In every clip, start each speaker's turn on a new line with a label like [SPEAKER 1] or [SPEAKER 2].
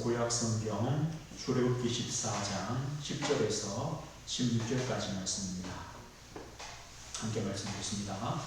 [SPEAKER 1] 구약 성경 출애굽기 14장 10절에서 16절까지 말씀입니다. 함께 말씀드리겠습니다.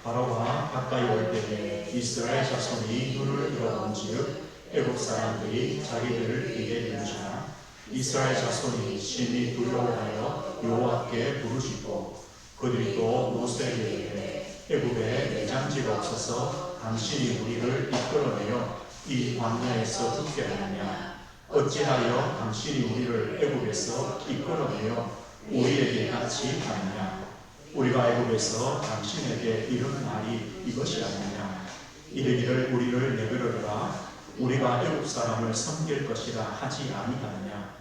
[SPEAKER 1] 바로가 가까이 올 때에 이스라엘 자손이 눈을 들어본즉 애국 사람들이 자기들을 이게 이루시나 이스라엘 자손이 심히 두려워하여 여호와께 부르짖고 그들이 또 모세에게 이르되 애굽에 내장지가 없어서 당신이 우리를 이끌어내어 이 광야에서 죽게 하느냐 어찌하여 당신이 우리를 애굽에서 이끌어내어 우리에게 같이 하느냐 우리가 애굽에서 당신에게 이런 말이 이것이 아니냐 이르기를 우리를 내버려두라 우리가 애굽 사람을 섬길 것이라 하지 아니하느냐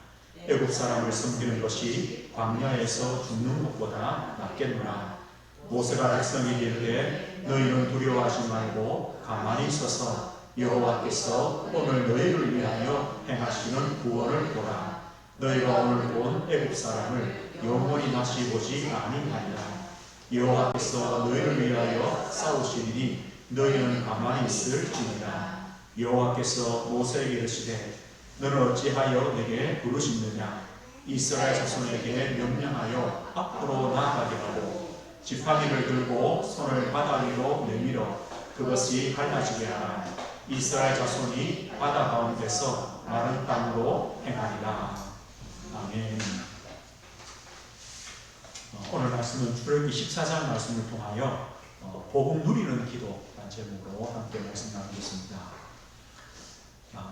[SPEAKER 1] 애굽 사람을 섬기는 것이 광야에서 죽는 것보다 낫겠노라. 모세가 백성에게 이르되 너희는 두려워하지 말고 가만히 서서 여호와께서 오늘 너희를 위하여 행하시는 구원을 보라. 너희가 오늘 본 애굽 사람을 영원히 다시 보지 아니하리라. 여호와께서 너희를 위하여 싸우시리니 너희는 가만히 있을지니라. 여호와께서 모세에게 이르시되 너는 어찌하여 내게 부르짖느냐 이스라엘 자손에게 명령하여 앞으로 나아가게 하고 지팡이를 들고 손을 바다 위로 내밀어 그것이 갈라지게 하라. 이스라엘 자손이 바다 가운데서 마른 땅으로 행하리라. 아멘. 오늘 말씀은 출애굽기 14장 말씀을 통하여 복음 누리는 기도라는 제목으로 함께 말씀 나누겠습니다.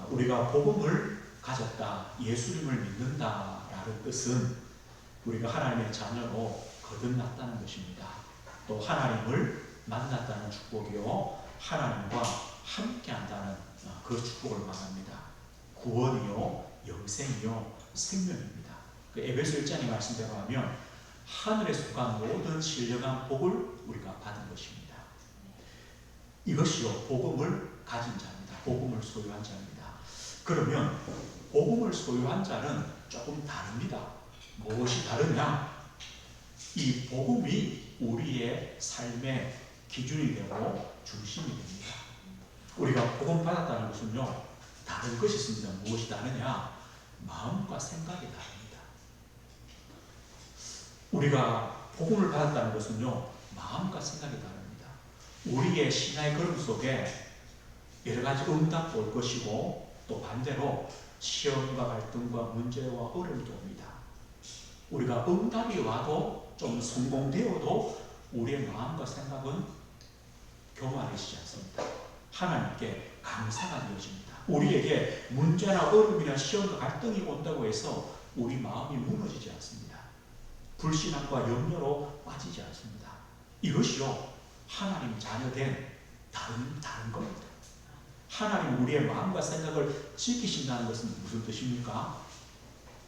[SPEAKER 1] 우리가 복음을 가졌다, 예수님을 믿는다라는 뜻은 우리가 하나님의 자녀로 거듭났다는 것입니다. 또 하나님을 만났다는 축복이요, 하나님과 함께한다는 그 축복을 말합니다. 구원이요, 영생이요, 생명입니다. 그 에베소 1장의 말씀대로 하면 하늘에 속한 모든 신령한 복을 우리가 받은 것입니다. 이것이요, 복음을 가진 자입니다. 복음을 소유한 자입니다. 그러면 복음을 소유한 자는 조금 다릅니다. 무엇이 다르냐? 이 복음이 우리의 삶의 기준이 되고 중심이 됩니다. 우리가 복음 받았다는 것은요, 다른 것이 있습니다. 무엇이 다르냐? 마음과 생각이 다릅니다. 우리가 복음을 받았다는 것은요, 마음과 생각이 다릅니다. 우리의 신앙의 걸음 속에 여러 가지 응답도 올 것이고 또 반대로 시험과 갈등과 문제와 어려움도 옵니다. 우리가 응답이 와도 좀 성공되어도 우리의 마음과 생각은 교만해지지 않습니다. 하나님께 감사가 되어집니다. 우리에게 문제나 어려움이나 시험과 갈등이 온다고 해서 우리 마음이 무너지지 않습니다. 불신앙과 염려로 빠지지 않습니다. 이것이요, 하나님 자녀된 다른 겁니다. 하나님 우리의 마음과 생각을 지키신다는 것은 무슨 뜻입니까?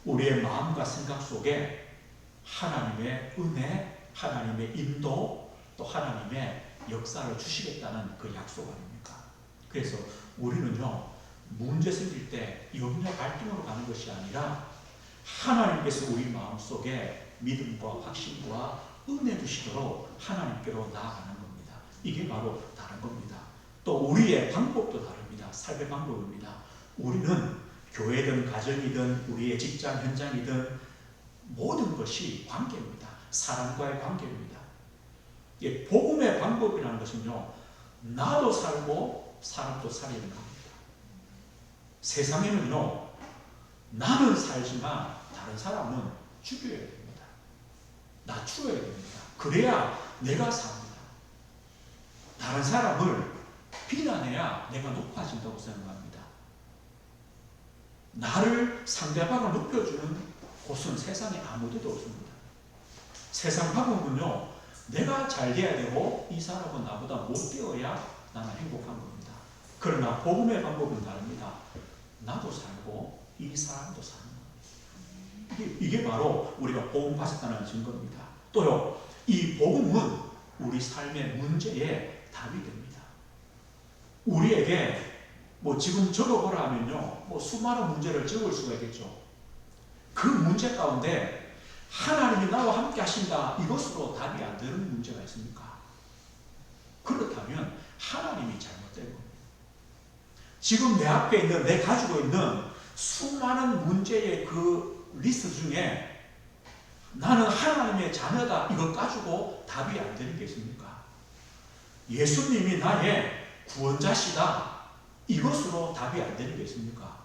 [SPEAKER 1] 우리의 마음과 생각 속에 하나님의 은혜, 하나님의 인도, 또 하나님의 역사를 주시겠다는 그 약속 아닙니까? 그래서 우리는요, 문제 생길 때 염려 갈등으로 가는 것이 아니라 하나님께서 우리 마음 속에 믿음과 확신과 은혜 주시도록 하나님께로 나아가는 겁니다. 이게 바로 다른 겁니다. 또 우리의 방법도 다릅니다. 삶의 방법입니다. 우리는 교회든 가정이든 우리의 직장 현장이든 모든 것이 관계입니다. 사람과의 관계입니다. 복음의 방법이라는 것은요, 나도 살고 사람도 살리는 겁니다. 세상에는요, 나는 살지만 다른 사람은 죽여야 됩니다. 낮추어야 됩니다. 그래야 내가 삽니다. 다른 사람을 비난해야 내가 높아진다고 생각합니다. 나를, 상대방을 높여주는 곳은 세상에 아무데도 없습니다. 세상 방법은요, 내가 잘 돼야 되고 이 사람은 나보다 못 되어야 나는 행복한 겁니다. 그러나 복음의 방법은 다릅니다. 나도 살고 이 사람도 사는 겁니다. 이게 바로 우리가 복음 받았다는 증거입니다. 또요, 이 복음은 우리 삶의 문제에 답이 됩니다. 우리에게 지금 적어보라 하면요, 수많은 문제를 적을 수가 있겠죠. 그 문제 가운데 하나님이 나와 함께 하신다, 이것으로 답이 안 되는 문제가 있습니까? 그렇다면 하나님이 잘못된 겁니다. 지금 내 앞에 있는, 내 가지고 있는 수많은 문제의 그 리스트 중에 나는 하나님의 자녀다 이것 가지고 답이 안 되는 게 있습니까? 예수님이 나의 구원자시다 이것으로 답이 안 되는 게 있습니까?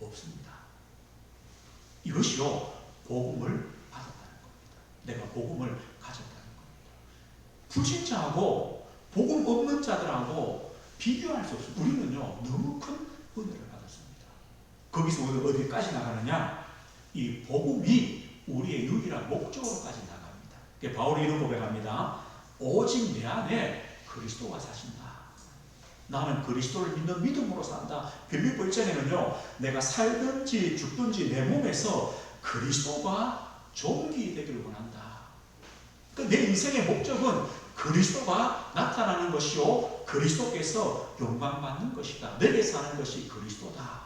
[SPEAKER 1] 없습니다. 이것이요 복음을 받았다는 겁니다. 내가 복음을 가졌다는 겁니다. 불신자하고 복음 없는 자들하고 비교할 수 없습니다. 우리는요 너무 큰 은혜를 받았습니다. 거기서 우리가 어디까지 나가느냐? 이 복음이 우리의 유일한 목적으로까지 나갑니다. 바울이 이런 고백합니다. 오직 내 안에 그리스도가 사신다. 나는 그리스도를 믿는 믿음으로 산다. 빌립보 1장에는요 내가 살든지 죽든지 내 몸에서 그리스도가 존귀 되기를 원한다. 그러니까 내 인생의 목적은 그리스도가 나타나는 것이요 그리스도께서 영광받는 것이다. 내게 사는 것이 그리스도다.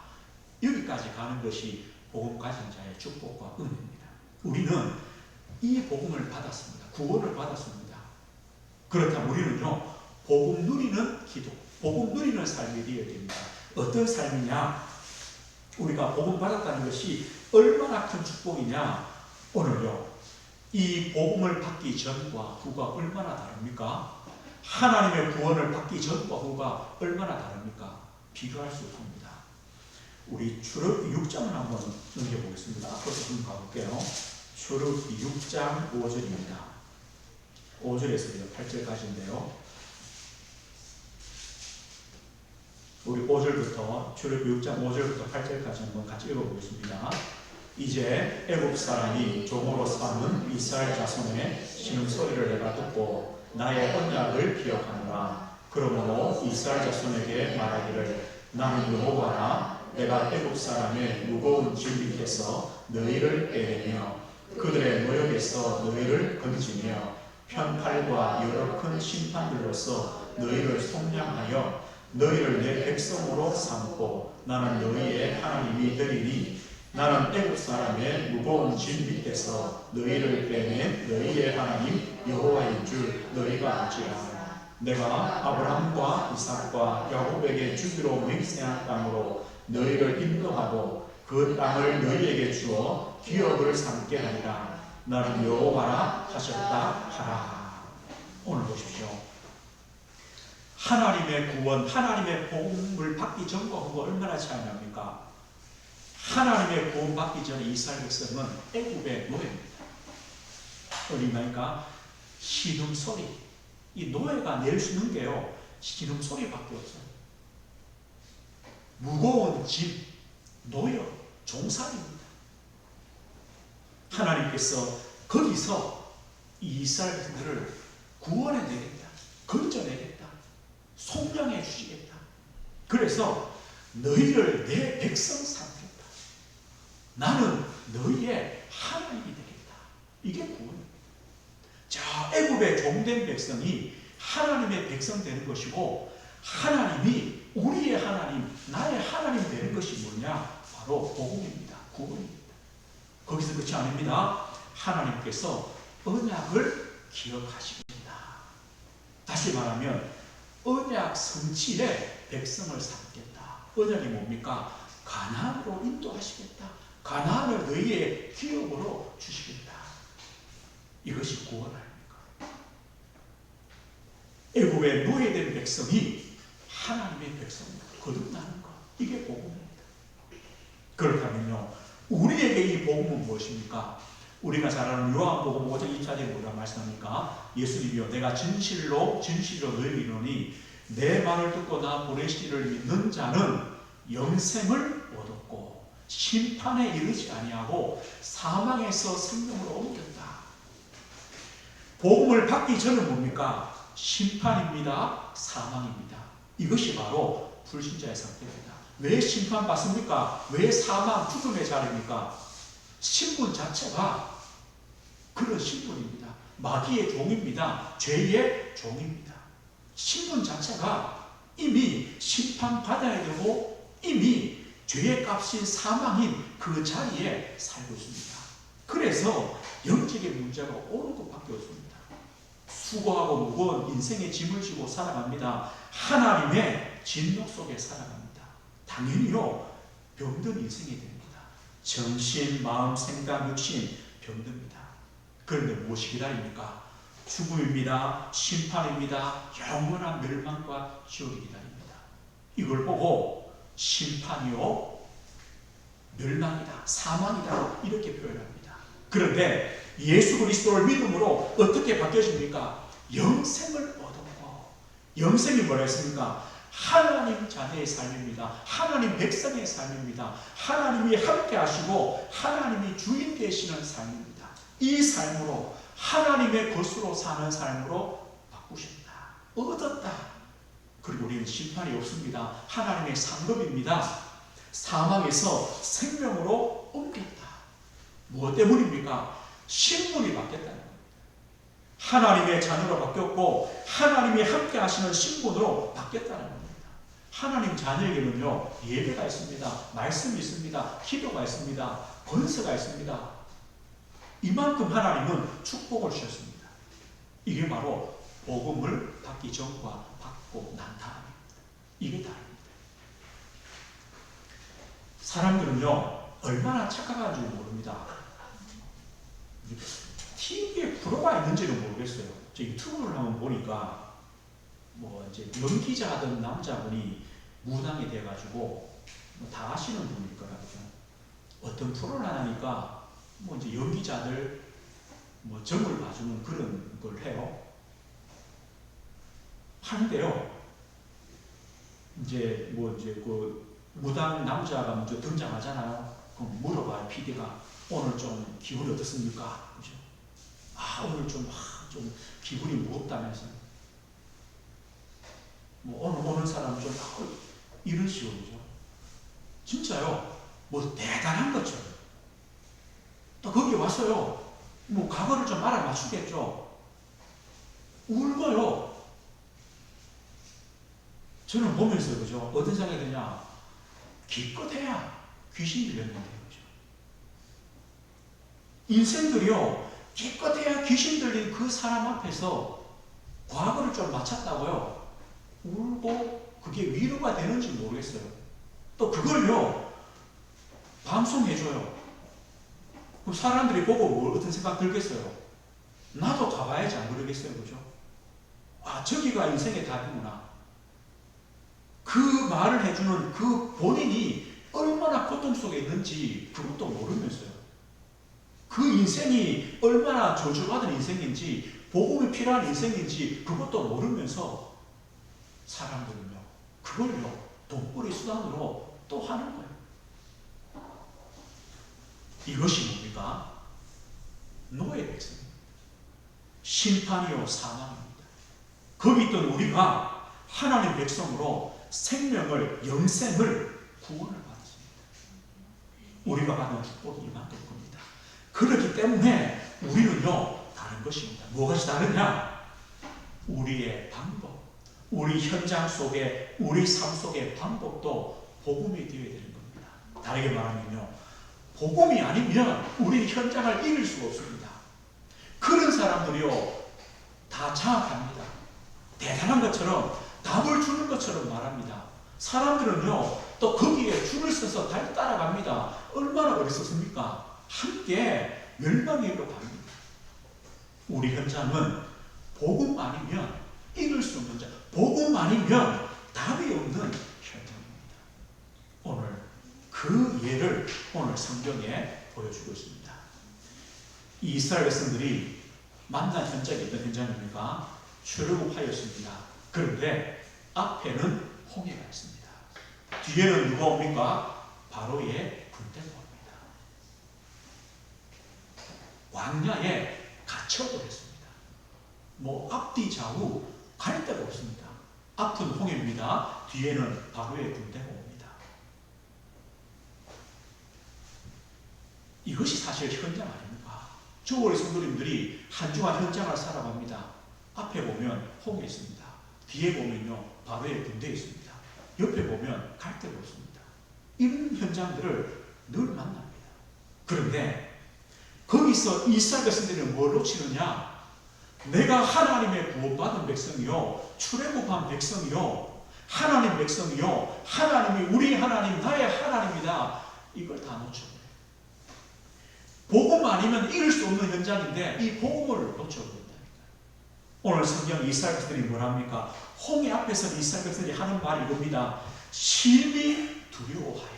[SPEAKER 1] 여기까지 가는 것이 복음 가진 자의 축복과 은혜입니다. 우리는 이 복음을 받았습니다. 구원을 받았습니다. 그렇다면 우리는요 복음 누리는 기도, 복음 누리는 삶이 되어야 됩니다. 어떤 삶이냐? 우리가 복음 받았다는 것이 얼마나 큰 축복이냐? 오늘요 이 복음을 받기 전과 후가 얼마나 다릅니까? 하나님의 구원을 받기 전과 후가 얼마나 다릅니까? 비교할 수 없습니다. 우리 출애굽기 6장을 한번 넘겨보겠습니다. 앞으로 좀 가볼게요. 출애굽기 6장 5절입니다. 5절에서 8절까지인데요. 우리 5절부터 출애굽기 6장 5절부터 8절까지 한번 같이 읽어보겠습니다. 이제 애굽 사람이 종으로 삼은 이스라엘 자손의 신음소리를 내가 듣고 나의 언약을 기억하노라. 그러므로 이스라엘 자손에게 말하기를 나는 여호와라. 내가 애굽 사람의 무거운 짐 밑에서 너희를 빼내며 그들의 노역에서 너희를 건지며 편팔과 여러 큰 심판들로서 너희를 속량하여 너희를 내 백성으로 삼고 나는 너희의 하나님이 되리니 나는 애굽 사람의 무거운 짐 밑에서 너희를 빼낸 너희의 하나님 여호와인 줄 너희가 알지라. 내가 아브라함과 이삭과 야곱에게 주기로 맹세한 땅으로 너희를 인도하고 그 땅을 너희에게 주어 기업을 삼게 하리라. 나는 여호와라 하셨다 하라. 오늘 보십시오. 하나님의 구원, 하나님의 복음을 받기 전과 후가 얼마나 차이 납니까? 하나님의 구원 받기 전에 이스라엘 백성은 애굽의 노예입니다. 어디입니까? 신음소리. 이 노예가 낼 수 있는 게요 신음소리밖에 없어요. 무거운 짐, 노역, 종살이입니다. 하나님께서 거기서 이스라엘 백성들을 구원해내겠다, 건져내겠다, 속량해 주시겠다. 그래서 너희를 내 백성 삼겠다. 나는 너희의 하나님이 되겠다. 이게 구원입니다. 자, 애굽의 종된 백성이 하나님의 백성 되는 것이고 하나님이 우리의 하나님, 나의 하나님 되는 것이 뭐냐? 바로 복음입니다. 구원입니다. 거기서 끝이 아닙니다. 하나님께서 언약을 기억하십니다. 다시 말하면 언약 성취에 백성을 삼겠다. 언약이 뭡니까? 가나안으로 인도하시겠다. 가나안을 너희의 기업으로 주시겠다. 이것이 구원 아닙니까? 애굽의 노예된 백성이 하나님의 백성으로 거듭나는 것. 이게 복음입니다. 그렇다면요, 우리에게 이 복음은 무엇입니까? 우리가 잘 아는 요한복음 5장 2절에 뭐라 말씀합니까? 예수님이여 내가 진실로 너희에게 이르노니 내 말을 듣고 나 보내시기를 믿는 자는 영생을 얻었고 심판에 이르지 아니하고 사망에서 생명으로 옮겼다. 복음을 받기 전은 뭡니까? 심판입니다. 사망입니다. 이것이 바로 불신자의 상태입니다. 왜 심판받습니까? 왜 사망, 죽음의 자리입니까? 신분 자체가 그런 신분입니다. 마귀의 종입니다. 죄의 종입니다. 신분 자체가 이미 심판받아야 되고 이미 죄의 값인 사망인 그 자리에 살고 있습니다. 그래서 영적의 문제가 오늘도 밖에 없습니다. 수고하고 무거운 인생의 짐을 지고 살아갑니다. 하나님의 진노 속에 살아갑니다. 당연히요, 병든 인생이 됩니다. 정신, 마음, 생각, 육신 병듭니다. 그런데 무엇이 기다립니까? 죽음입니다. 심판입니다. 영원한 멸망과 지옥이 기다립니다. 이걸 보고 심판이요, 멸망이다, 사망이다 이렇게 표현합니다. 그런데 예수 그리스도를 믿음으로 어떻게 바뀌어집니까? 영생을 얻었고, 영생이 뭐라 했습니까? 하나님 자녀의 삶입니다. 하나님 백성의 삶입니다. 하나님이 함께 하시고 하나님이 주인 되시는 삶입니다. 이 삶으로 하나님의 것으로 사는 삶으로 바꾸십니다. 얻었다. 그리고 우리는 심판이 없습니다. 하나님의 상급입니다. 사망에서 생명으로 옮겼다. 무엇 때문입니까? 신분이 바뀌었다는 겁니다. 하나님의 자녀로 바뀌었고 하나님이 함께 하시는 신분으로 바뀌었다는 겁니다. 하나님 자녀에게는요, 예배가 있습니다. 말씀이 있습니다. 기도가 있습니다. 권세가 있습니다. 이만큼 하나님은 축복을 주셨습니다. 이게 바로 복음을 받기 전과 받고 난 다음입니다. 이게 다릅니다. 사람들은요, 얼마나 착각하는지 모릅니다. TV에 프로가 있는지는 모르겠어요. 저 유튜브를 한번 보니까 뭐 이제 연기자 하던 남자분이 무당이 돼가지고 뭐 다 아시는 분일 거라 그죠. 어떤 프로를 하니까 뭐 이제 연기자들 뭐 점을 봐주는 그런 걸 해요. 하는데요. 이제 뭐 이제 그 무당 남자가 먼저 등장하잖아요. 그럼 물어봐요. PD가 오늘 좀 기분이 어떻습니까? 그죠? 아, 오늘 좀 기분이 무겁다면서. 뭐 오늘 오는 사람 좀 이런 식으로죠. 진짜요. 뭐 대단한 거죠. 또 거기 와서요. 뭐 과거를 좀 알아맞추겠죠. 울고요. 저는 보면서 그죠. 어떤 생각이 드냐. 기껏해야 귀신 들렸는데 그죠. 인생들이요. 기껏해야 귀신 들린 그 사람 앞에서 과거를 좀 맞췄다고요. 울고 그게 위로가 되는지 모르겠어요. 또 그걸요. 방송해줘요. 그럼 사람들이 보고 뭐 어떤 생각 들겠어요? 나도 가봐야지 안 그러겠어요. 그죠? 아, 저기가 인생의 답이구나. 그 말을 해주는 그 본인이 얼마나 고통 속에 있는지 그것도 모르면서요. 그 인생이 얼마나 저주받은 인생인지 복음이 필요한 인생인지 그것도 모르면서 사람들은요. 그걸요. 돈벌이 수단으로 또 하는 거예요. 이것이 뭡니까? 노예 백성입니다. 심판이요 사망입니다. 거기 있던 우리가 하나님 백성으로 생명을, 영생을, 구원을 받았습니다. 우리가 받은 축복이 이만큼 겁니다. 그렇기 때문에 우리는요 다른 것입니다. 무엇이 다르냐? 우리의 방법, 우리 현장 속에, 우리 삶 속의 방법도 복음이 되어야 되는 겁니다. 다르게 말하면요, 복음이 아니면 우리 현장을 이길 수가 없습니다. 그런 사람들이요 다 장악합니다. 대단한 것처럼 답을 주는 것처럼 말합니다. 사람들은요 또 거기에 줄을 서서 따라갑니다. 얼마나 어리석습니까? 함께 멸망으로 갑니다. 우리 현장은 복음 아니면 이길 수 없는 자, 복음 아니면 답이 없는 현장입니다. 오늘 그 예를 오늘 성경에 보여주고 있습니다. 이스라엘 백성들이 만난 현장이 어떤 현장입니까? 출애굽하였습니다. 그런데 앞에는 홍해가 있습니다. 뒤에는 누가 옵니까? 바로의 군대가 옵니다. 광야에 갇혀버렸습니다. 뭐 앞뒤 좌우 갈 데가 없습니다. 앞은 홍해입니다. 뒤에는 바로의 군대가 옵니다. 이것이 사실 현장 아닙니까? 저 우리 성도님들이 한 주간 현장을 살아갑니다. 앞에 보면 홍해 있습니다. 뒤에 보면요 바로의 군대 있습니다. 옆에 보면 갈 데가 없습니다. 이런 현장들을 늘 만납니다. 그런데 거기서 이스라엘 백성들은 뭘 놓치느냐? 내가 하나님의 구원받은 백성이요, 출애굽한 백성이요, 하나님 백성이요, 하나님이 우리 하나님, 나의 하나님이다. 이걸 다 놓쳐버려요. 복음 아니면 이길 수 없는 현장인데 이 복음을 놓쳐버린다니까. 오늘 성경 이스라엘 백성들이 뭐랍니까? 홍해 앞에서 이스라엘 백성들이 하는 말이 이겁니다. 심히 두려워하여.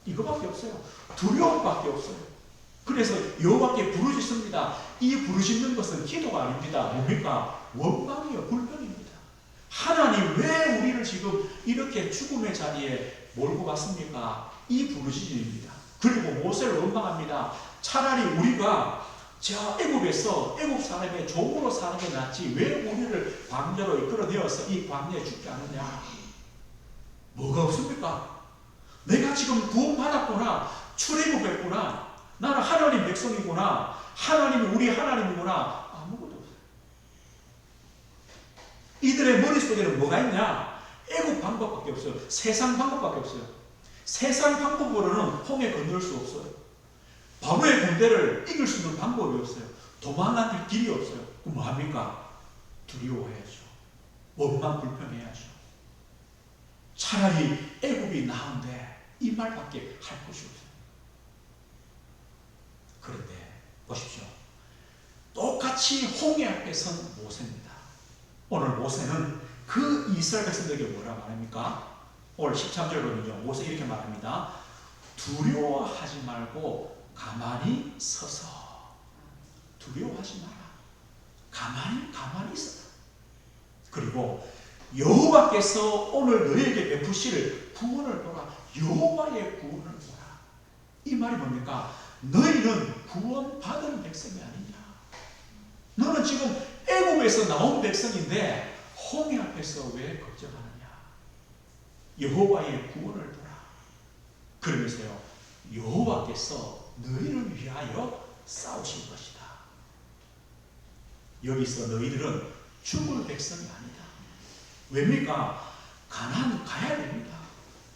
[SPEAKER 1] 이거밖에 없어요. 두려움밖에 없어요. 그래서 여호와께 부르짖습니다. 이 부르짖는 것은 기도가 아닙니다. 뭡니까? 원망이요, 불평입니다. 하나님 왜 우리를 지금 이렇게 죽음의 자리에 몰고 갔습니까? 이 부르짖음입니다. 그리고 모세를 원망합니다. 차라리 우리가 저 애굽에서 애굽 사람의 종으로 사는 게 낫지 왜 우리를 광야로 이끌어내어서 이 광야에 죽게 하느냐. 뭐가 없습니까? 내가 지금 구원받았구나, 출애굽했구나, 나는 하나님 백성이구나, 하나님이 우리 하나님이구나. 아무것도 없어요. 이들의 머릿속에는 뭐가 있냐? 애굽 방법밖에 없어요. 세상 방법밖에 없어요. 세상 방법으로는 홍해 건널 수 없어요. 바로의 군대를 이길 수 있는 방법이 없어요. 도망갈 길이 없어요. 그럼 뭐합니까? 두려워해야죠. 원망 불평해야죠. 차라리 애굽이 나은데 이 말밖에 할 것이 없어요. 그런데 보십시오. 똑같이 홍해 앞에 선 모세입니다. 오늘 모세는 그 이스라엘 백성들에게 뭐라 말합니까? 오늘 13절 보면요, 모세 이렇게 말합니다. 두려워하지 말고 가만히 서서. 두려워하지 마라. 가만히 있어라. 그리고 여호와께서 오늘 너에게 베푸실 구원을 보라. 여호와의 구원을 보라. 이 말이 뭡니까? 너희는 구원받은 백성이 아니냐. 너는 지금 애굽에서 나온 백성인데 홍해 앞에서 왜 걱정하느냐. 여호와의 구원을 보라. 그러면서요, 여호와께서 너희를 위하여 싸우실 것이다. 여기서 너희들은 죽을 백성이 아니다. 왜입니까? 가나안 가야 됩니다.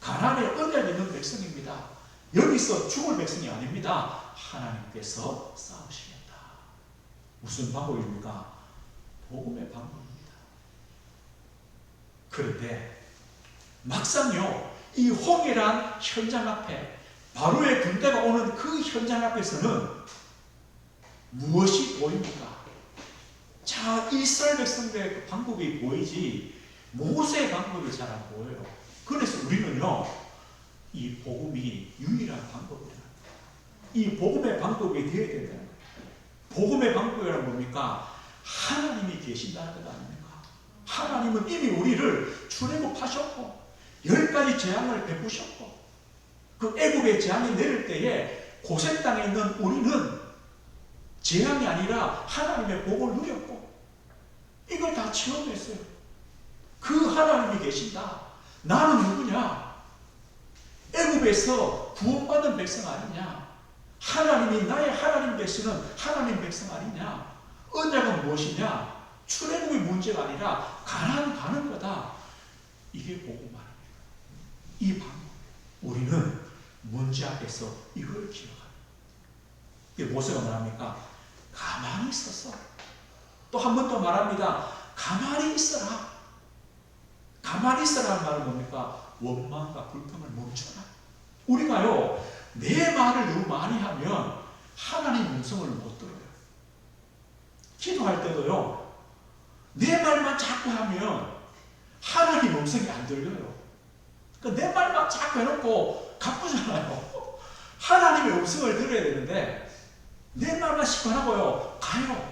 [SPEAKER 1] 가나안에 언약 있는 백성입니다. 여기서 죽을 백성이 아닙니다. 하나님께서 싸우시겠다. 무슨 방법입니까? 복음의 방법입니다. 그런데 막상요, 이 홍해란 현장 앞에, 바로의 군대가 오는 그 현장 앞에서는 무엇이 보입니까? 자, 이스라엘 백성들의 그 방법이 보이지 모세의 방법이 잘 안 보여요. 그래서 우리는요, 이 복음이 유일한 방법이다. 이 복음의 방법이 되어야 된다는 거예요. 복음의 방법이란 뭡니까? 하나님이 계신다는 것 아닙니까? 하나님은 이미 우리를 출애굽하셨고 10가지 재앙을 베푸셨고 그 애굽의 재앙이 내릴 때에 고센 땅에 있는 우리는 재앙이 아니라 하나님의 복을 누렸고 이걸 다 체험했어요. 그 하나님이 계신다. 나는 누구냐? 애굽에서 구원받은 백성 아니냐? 하나님이 나의 하나님 되시는 하나님 백성 아니냐? 언약은 무엇이냐? 출애굽의 문제가 아니라 가나안 가는 거다. 이게 복음 아닙니까? 이 방법. 우리는 문제 앞에서 이걸 기억합니다. 모세가 말합니까? 가만히 있어서. 또 한 번 더 말합니다. 가만히 있어라. 가만히 있어라는 말은 뭡니까? 원망과 불평을 멈춰라. 우리가요, 내 말을 너무 많이 하면 하나님 음성을 못 들어요. 기도할 때도요, 내 말만 자꾸 하면 하나님 음성이 안 들려요. 그러니까 내 말만 자꾸 해놓고 가쁘잖아요. 하나님의 음성을 들어야 되는데 내 말만 시원하고요, 가요.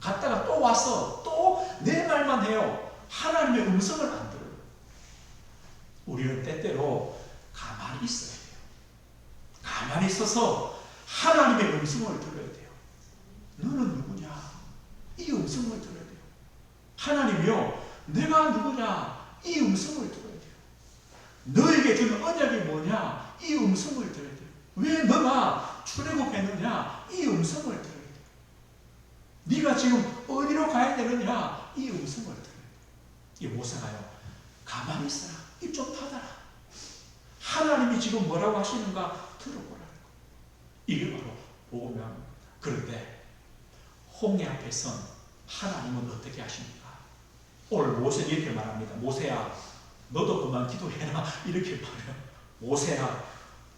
[SPEAKER 1] 갔다가 또 와서 또 내 말만 해요. 하나님의 음성을 안 들어요. 우리는 때때로 가만히 있어야 돼요. 가만히 있어서 하나님의 음성을 들어야 돼요. 너는 누구냐? 이 음성을 들어야 돼요. 하나님이요, 내가 누구냐? 이 음성을 들어야 돼요. 너에게 준 언약이 뭐냐? 이 음성을 들어야 돼요. 왜 너가 출애굽했느냐? 이 음성을 들어야 돼요. 네가 지금 어디로 가야 되느냐? 이 음성을 들어야 돼요. 이 모세가요, 가만히 있어라. 입 좀 닫아라. 하나님이 지금 뭐라고 하시는가 들어보라. 이게 바로 복음의 합니다. 그런데 홍해 앞에 선 하나님은 어떻게 하십니까? 오늘 모세는 이렇게 말합니다. 모세야, 너도 그만 기도해라. 이렇게 말해요. 모세야,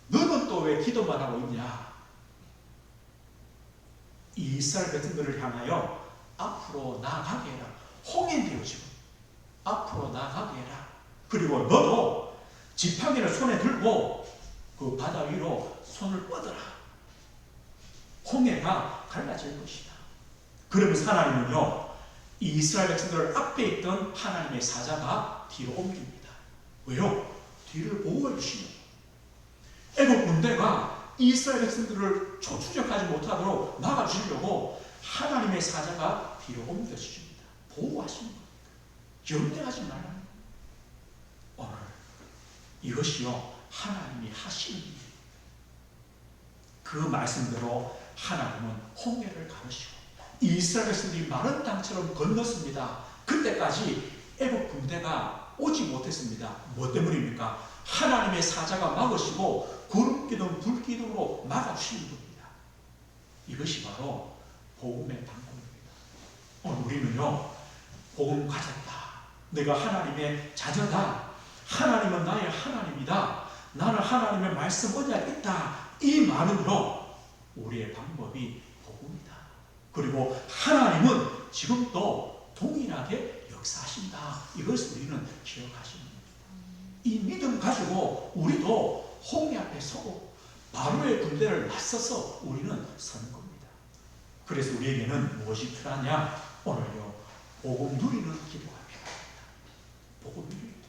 [SPEAKER 1] 너는 또 왜 기도만 하고 있냐? 이 이스라엘 백성들을 향하여 앞으로 나아가게 해라. 홍해인데요, 지금. 앞으로 나아가게 해라. 그리고 너도 지팡이를 손에 들고 그 바다 위로 손을 뻗어라. 홍해가 갈라질 것이다. 그러면서 하나님은요, 이 이스라엘 백성들 앞에 있던 하나님의 사자가 뒤로 옮깁니다. 왜요? 뒤를 보호해 주시는. 애국 군대가 이스라엘 백성들을 추적하지 못하도록 막아주려고 하나님의 사자가 뒤로 옮겨주십니다. 보호하시는 겁니다. 염려하지 말라는 겁니다. 오늘 이것이요, 하나님이 하시는 일이에요. 그 말씀대로 하나님은 홍해를 가르시고 이스라엘 백성들이 마른 땅처럼 건넜습니다. 그때까지 애국 군대가 오지 못했습니다. 뭐 때문입니까? 하나님의 사자가 막으시고 구름기둥 불기둥으로 막아주시는 겁니다. 이것이 바로 복음의 방법입니다. 오늘 우리는요, 복음 가졌다. 내가 하나님의 자녀다. 하나님은 나의 하나님이다. 나는 하나님의 말씀 언약 있다. 이 말은요, 우리의 방법이 복음이다. 그리고 하나님은 지금도 동일하게 역사하신다. 이것을 우리는 기억하시는 겁니다. 이 믿음 가지고 우리도 홍해 앞에 서고 바로의 군대를 맞서서 우리는 서는 겁니다. 그래서 우리에게는 무엇이 필요하냐? 오늘요, 복음 누리는 기도가 필요합니다. 복음 누리는 기도.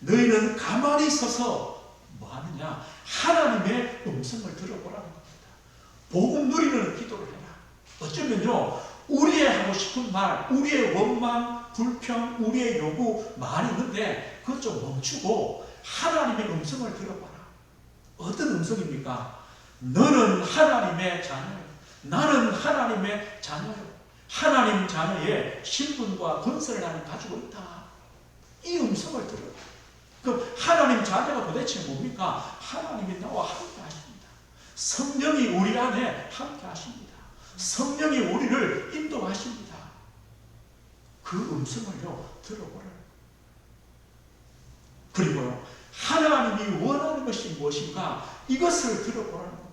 [SPEAKER 1] 너희는 가만히 서서 뭐 하느냐? 하나님의 음성을 들어보라는 겁니다. 복음 누리는 기도를 해라. 어쩌면요, 우리의 하고 싶은 말, 우리의 원망, 불평, 우리의 요구 많이 있는데 그것 좀 멈추고 하나님의 음성을 들어봐라. 어떤 음성입니까? 너는 하나님의 자녀요. 나는 하나님의 자녀요. 하나님 자녀의 신분과 권세를 나는 가지고 있다. 이 음성을 들어라. 그럼 하나님 자녀가 도대체 뭡니까? 하나님이 나와 함께 하십니다. 성령이 우리 안에 함께 하십니다. 성령이 우리를 인도하십니다. 그 음성을요, 들어보라. 그리고요, 하나님이 원하는 것이 무엇인가? 이것을 들어보라는 겁니다.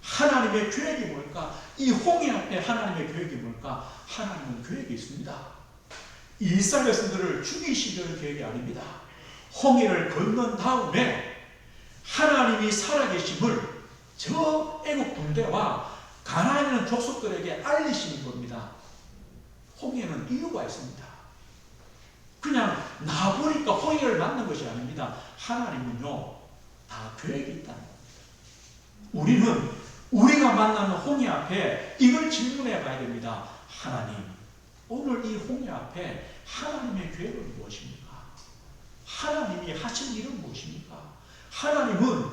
[SPEAKER 1] 하나님의 계획이 뭘까? 이 홍해 앞에 하나님의 계획이 뭘까? 하나님은 계획이 있습니다. 이스라엘 백성들을 죽이시려는 계획이 아닙니다. 홍해를 건넌 다음에 하나님이 살아계심을 저 애국 군대와 가나안에 있는 족속들에게 알리시는 겁니다. 홍해는 이유가 있습니다. 그냥 나보니까 홍해를 만든 것이 아닙니다. 하나님은요, 다 계획이 있다는 겁니다. 우리는 우리가 만나는 홍해 앞에 이걸 질문해 봐야 됩니다. 하나님, 오늘 이 홍해 앞에 하나님의 계획은 무엇입니까? 하나님이 하신 일은 무엇입니까? 하나님은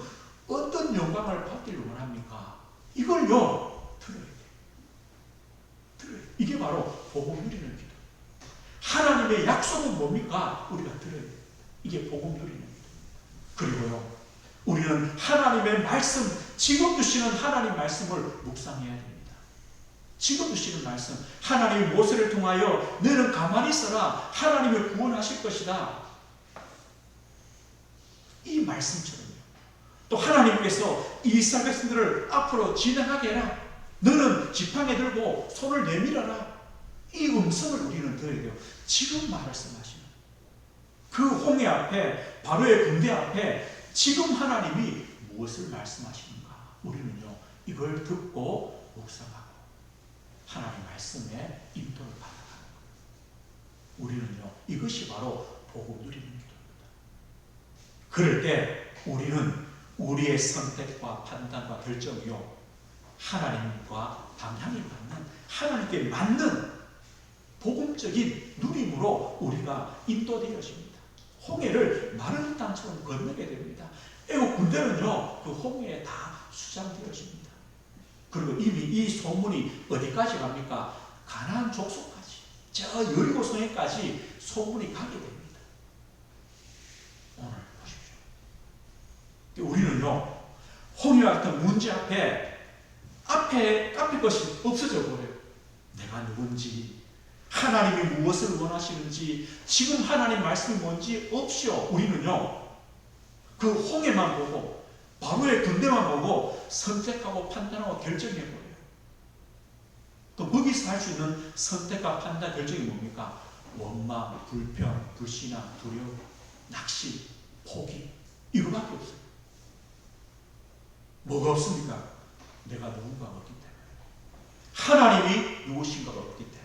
[SPEAKER 1] 어떤 영광을 받기를 원합니까? 이걸요, 들어야 돼요. 이게 바로 복음 누리는 기도. 하나님의 약속은 뭡니까? 우리가 들어야 돼요. 이게 복음 누리는 기도. 그리고요, 우리는 하나님의 말씀, 지금 주시는 하나님 말씀을 묵상해야 됩니다. 지금 주시는 말씀, 하나님이 모세를 통하여 너는 가만히 있어라. 하나님을 구원하실 것이다. 이 말씀처럼요. 또 하나님께서 이스라엘 백성들을 앞으로 진행하게 해라. 너는 지팡이 들고 손을 내밀어라. 이 음성을 우리는 들어야 돼요. 지금 말씀하시는 그 홍해 앞에, 바로의 군대 앞에 지금 하나님이 무엇을 말씀하시는가? 우리는요, 이걸 듣고 묵상하고 하나님 말씀에 인도를 받아가는 거예요. 우리는요, 이것이 바로 복음 누리는 기도입니다. 그럴 때 우리는 우리의 선택과 판단과 결정이요, 하나님과 방향이 맞는, 하나님께 맞는 복음적인 누림으로 우리가 인도되어집니다. 홍해를 마른 땅처럼 건너게 됩니다. 애국 군대는요, 그 홍해에 다 수장되어집니다. 그리고 이미 이 소문이 어디까지 갑니까? 가나안 족속까지, 저 여리고 성에까지 소문이 가게 됩니다. 오늘 보십시오. 우리는요, 홍해와 같은 문제 앞에 것이 없어져 버려요. 내가 누군지, 하나님이 무엇을 원하시는지, 지금 하나님 말씀이 뭔지 없이요. 우리는요, 그 홍해만 보고, 바로의 군대만 보고 선택하고 판단하고 결정해버려요. 또 거기서 할 수 있는 선택과 판단, 결정이 뭡니까? 원망, 불평, 불신앙, 두려움, 낙심, 포기, 이거밖에 없어요. 뭐가 없습니까? 내가 누군가가 없기 때문에, 하나님이 누구신가가 없기 때문에,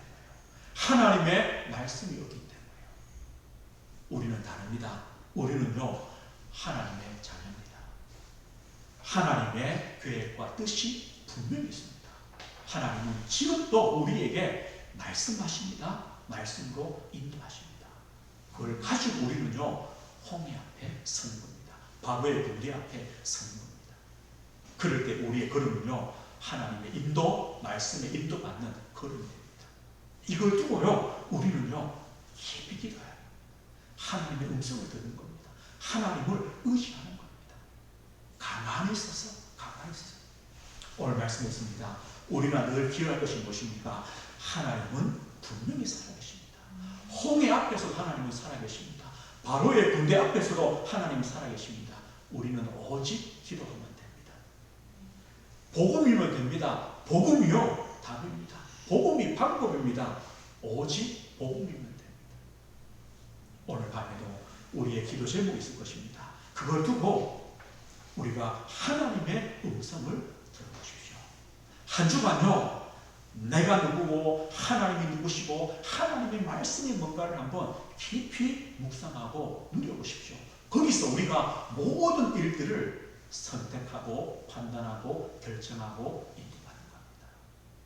[SPEAKER 1] 하나님의 말씀이 없기 때문에. 우리는 다릅니다. 우리는요, 하나님의 자녀입니다. 하나님의 계획과 뜻이 분명히 있습니다. 하나님은 지금도 우리에게 말씀하십니다. 말씀으로 인도하십니다. 그걸 가지고 우리는요, 홍해 앞에 서는 겁니다. 바로의 군대 앞에 서는 겁니다. 그럴 때 우리의 걸음은요, 하나님의 인도, 말씀에 인도받는 걸음이 됩니다. 이걸 두고요, 우리는요, 깊이 기도해요. 하나님의 음성을 듣는 겁니다. 하나님을 의지하는 겁니다. 가만히 있어서, 가만히 있어서. 오늘 말씀했습니다. 우리가 늘 기도할 것이 무엇입니까? 하나님은 분명히 살아계십니다. 홍해 앞에서도 하나님은 살아계십니다. 바로의 군대 앞에서도 하나님은 살아계십니다. 우리는 오직 기도하면 됩니다. 복음이면 됩니다. 복음이요, 답입니다. 복음이 방법입니다. 오직 복음이면 됩니다. 오늘 밤에도 우리의 기도 제목이 있을 것입니다. 그걸 두고 우리가 하나님의 음성을 들어보십시오. 한 주간요, 내가 누구고 하나님이 누구시고 하나님의 말씀이 뭔가를 한번 깊이 묵상하고 누려보십시오. 거기서 우리가 모든 일들을 선택하고 판단하고 결정하고 인도하는 겁니다.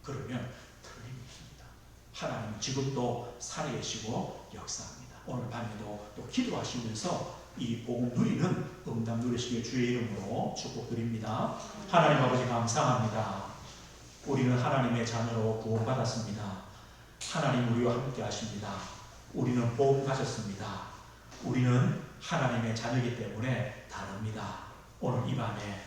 [SPEAKER 1] 그러면 틀림이 없습니다. 하나님은 지금도 살아계시고 역사합니다. 오늘 밤에도 또 기도하시면서 이 복음 누리는 응답 누리시길 주의 이름으로 축복드립니다. 하나님 아버지 감사합니다. 우리는 하나님의 자녀로 구원받았습니다. 하나님 우리와 함께 하십니다. 우리는 복음 가졌습니다. 우리는 하나님의 자녀이기 때문에 다릅니다. 오늘 이 밤에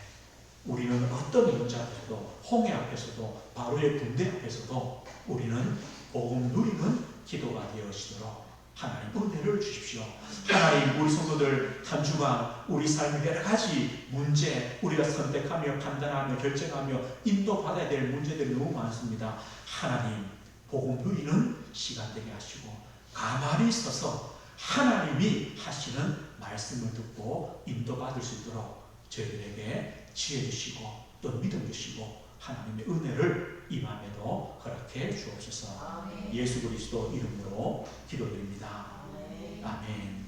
[SPEAKER 1] 우리는 어떤 문제 앞에서도, 홍해 앞에서도, 바로의 군대 앞에서도 우리는 복음 누리는 기도가 되어지도록 하나님 은혜를 주십시오. 하나님, 우리 성도들 한 주간 우리 삶의 여러 가지 문제, 우리가 선택하며 판단하며 결정하며 인도받아야 될 문제들이 너무 많습니다. 하나님, 복음 누리는 시간 되게 하시고 가만히 있어서 하나님이 하시는 말씀을 듣고 인도받을 수 있도록 저희들에게 지혜 주시고 또 믿음 주시고 하나님의 은혜를 이 밤에도 허락해 주옵소서. 예수 그리스도 이름으로 기도드립니다. 아멘.